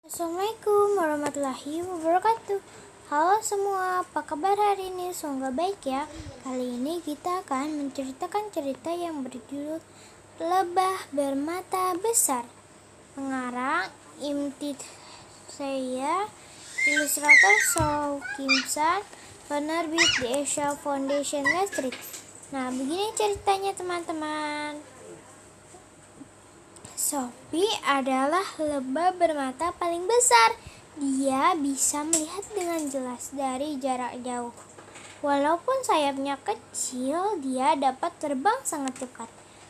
Assalamualaikum warahmatullahi wabarakatuh. Halo semua, apa kabar hari ini? Semoga baik ya. Kali ini kita akan menceritakan cerita yang berjudul Lebah Bermata Besar. Pengarang Imtithaya, ilustrator Soe Kim San, penerbit The Asia Foundation Lestrik. Nah, begini ceritanya teman-teman. Sophie adalah lebah bermata paling besar. Dia bisa melihat dengan jelas dari jarak jauh. Walaupun sayapnya kecil, dia dapat terbang sangat cepat.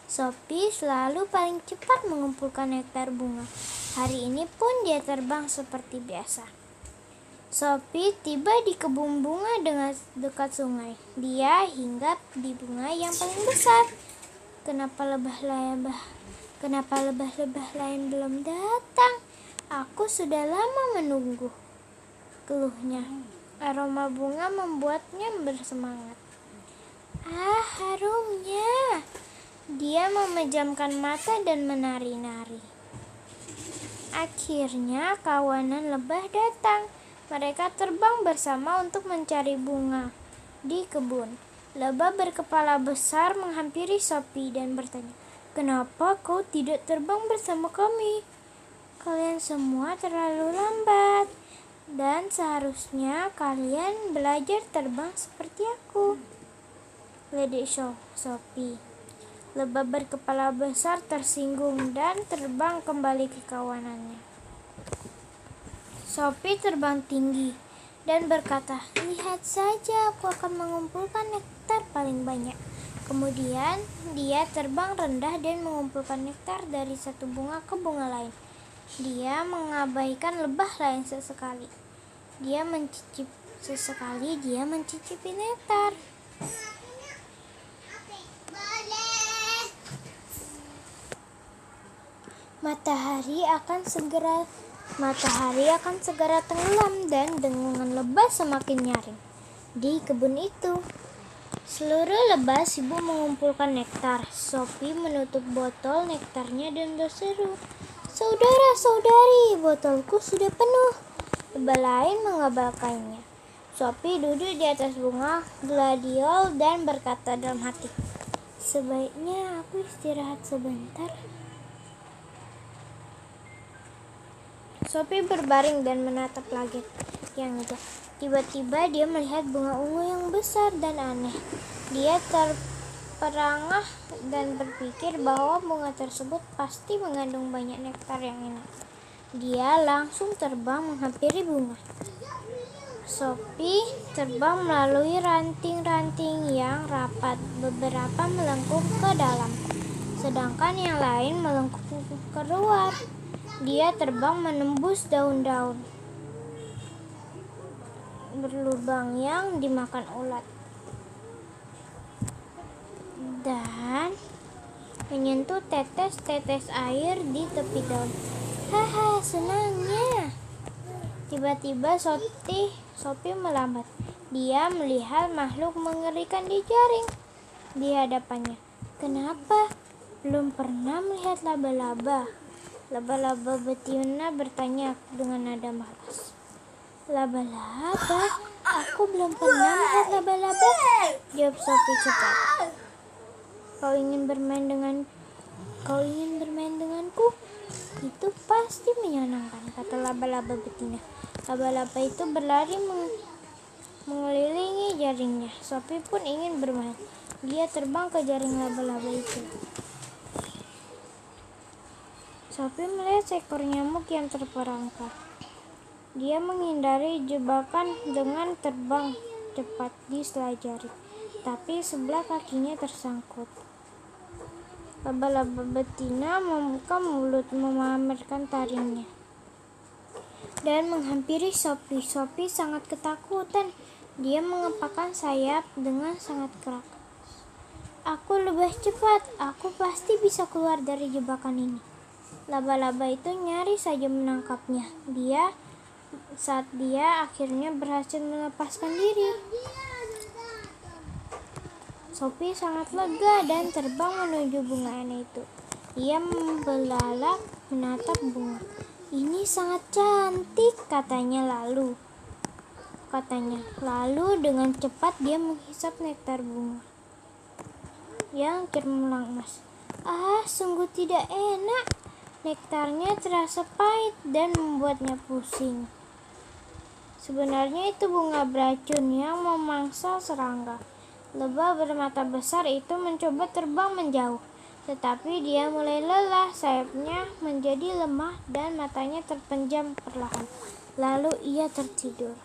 Sophie selalu paling cepat mengumpulkan nektar bunga. Hari ini pun dia terbang seperti biasa. Sophie tiba di kebun bunga dengan dekat sungai. Dia hinggap di bunga yang paling besar. Kenapa lebah-lebah lain belum datang? Aku sudah lama menunggu, keluhnya. Aroma bunga membuatnya bersemangat. Ah, harumnya. Dia memejamkan mata dan menari-nari. Akhirnya kawanan lebah datang. Mereka terbang bersama untuk mencari bunga di kebun. Lebah berkepala besar menghampiri Sophie dan bertanya, "Kenapa kau tidak terbang bersama kami? Kalian semua terlalu lambat, dan seharusnya kalian belajar terbang seperti aku." Ledek Sophie. Lebah berkepala besar tersinggung dan terbang kembali ke kawanannya. Sophie terbang tinggi dan berkata, "Lihat saja, aku akan mengumpulkan nektar paling banyak." Kemudian dia terbang rendah dan mengumpulkan nektar dari satu bunga ke bunga lain. Dia mengabaikan lebah lain sesekali. Dia mencicipi nektar. Matahari akan segera tenggelam dan dengungan lebah semakin nyaring. Di kebun itu, seluruh lebah sibuk mengumpulkan nektar. Sophie menutup botol nektarnya dan berseru, "Saudara-saudari, botolku sudah penuh." Lebah lain mengabaikannya. Sophie duduk di atas bunga gladiol dan berkata dalam hati, "Sebaiknya aku istirahat sebentar." Sophie berbaring dan menatap langit yang indah. Tiba-tiba dia melihat bunga ungu yang besar dan aneh. Dia terperangah dan berpikir bahwa bunga tersebut pasti mengandung banyak nektar yang enak. Dia langsung terbang menghampiri bunga. Sophie terbang melalui ranting-ranting yang rapat. Beberapa melengkung ke dalam, sedangkan yang lain melengkung keluar. Dia terbang menembus daun-daun berlubang yang dimakan ulat dan menyentuh tetes-tetes air di tepi daun. Haha, senangnya. Tiba-tiba Sophie melambat. Dia melihat makhluk mengerikan di jaring di hadapannya. "Kenapa? Belum pernah melihat laba-laba?" Laba-laba betina bertanya dengan nada malas. "Laba-laba? Aku belum pernah melihat laba-laba," jawab Sophie cepat. Kau ingin bermain denganku? Itu pasti menyenangkan," kata laba-laba betina. Laba-laba itu berlari mengelilingi jaringnya. Sophie pun ingin bermain. Dia terbang ke jaring laba-laba itu. Sophie melihat seekor nyamuk yang terperangkap. Dia menghindari jebakan dengan terbang cepat di sela jaring, tapi sebelah kakinya tersangkut. Laba-laba betina membuka mulut memamerkan taringnya dan menghampiri Sophie. Sophie sangat ketakutan. Dia mengepakkan sayap dengan sangat keras. "Aku lebih cepat. Aku pasti bisa keluar dari jebakan ini." Laba-laba itu nyaris saja menangkapnya. Saat dia akhirnya berhasil melepaskan diri. Sophie sangat lega dan terbang menuju bunga aneh itu. Ia membelalak menatap bunga. Ini sangat cantik, katanya. Lalu dengan cepat dia menghisap nektar bunga yang kirmelang emas. Sungguh tidak enak. Nektarnya terasa pahit dan membuatnya pusing. Sebenarnya itu bunga beracun yang memangsa serangga. Lebah bermata besar itu mencoba terbang menjauh, tetapi dia mulai lelah, sayapnya menjadi lemah dan matanya terpejam perlahan. Lalu ia tertidur.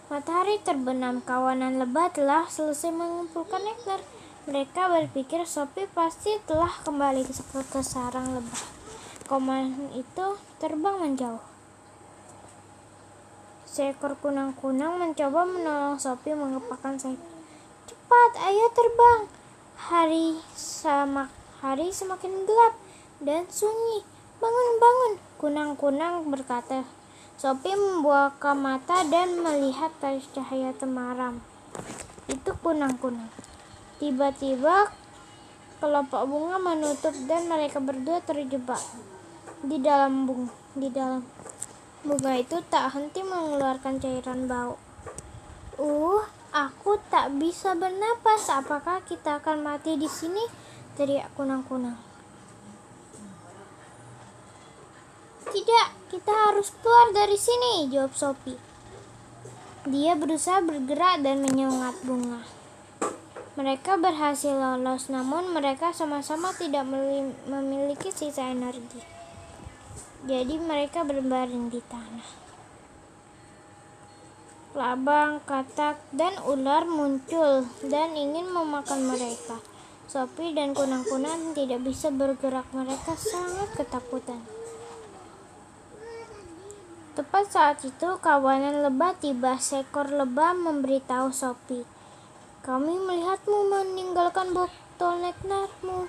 Matahari terbenam, kawanan lebah telah selesai mengumpulkan nektar. Mereka berpikir Sophie pasti telah kembali ke sarang lebah. Kawanan itu terbang menjauh. Seekor kunang-kunang mencoba menolong Sophie mengepakkan sayap. Cepat, ayo terbang. Hari semakin gelap dan sunyi. Bangun. Kunang-kunang berkata. Sophie membuka mata dan melihat cahaya temaram. Itu kunang-kunang. Tiba-tiba kelompok bunga menutup dan mereka berdua terjebak di dalam bunga itu tak henti mengeluarkan cairan bau. Aku tak bisa bernapas. Apakah kita akan mati di sini? Teriak kunang-kunang. Tidak, kita harus keluar dari sini, jawab Sophie. Dia berusaha bergerak dan menyengat bunga. Mereka berhasil lolos, namun mereka sama-sama tidak memiliki sisa energi. Jadi mereka berbaring di tanah. Labang, katak, dan ular muncul dan ingin memakan mereka. Sophie dan kunang-kunang tidak bisa bergerak. Mereka sangat ketakutan. Tepat saat itu kawanan lebah tiba. Seekor lebah memberitahu Sophie, kami melihatmu meninggalkan botol nektarmu.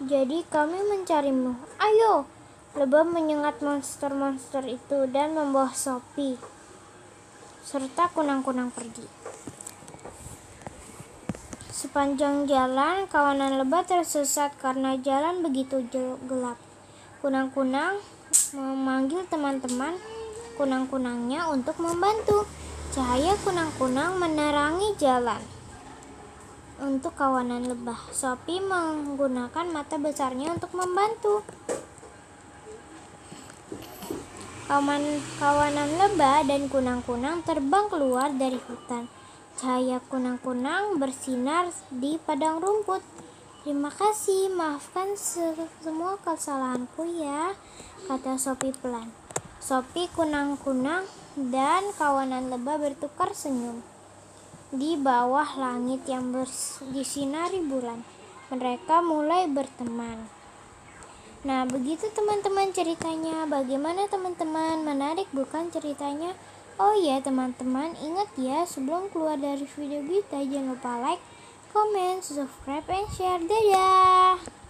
Jadi kami mencarimu. Ayo! Lebah menyengat monster-monster itu dan membawa Sophie serta kunang-kunang pergi. Sepanjang jalan, kawanan lebah tersesat karena jalan begitu gelap. Kunang-kunang memanggil teman-teman kunang-kunangnya untuk membantu. Cahaya kunang-kunang menerangi jalan untuk kawanan lebah. Sophie menggunakan mata besarnya untuk membantu. Kawanan lebah dan kunang-kunang terbang keluar dari hutan. Cahaya kunang-kunang bersinar di padang rumput. Terima kasih, maafkan semua kesalahanku ya, kata Sophie pelan. Sophie, kunang-kunang, dan kawanan lebah bertukar senyum. Di bawah langit yang disinari bulan, mereka mulai berteman. Nah, begitu teman-teman ceritanya. Bagaimana teman-teman? Menarik bukan ceritanya? Oh ya teman-teman, ingat ya, sebelum keluar dari video kita jangan lupa like, comment, subscribe, and share. Dadah!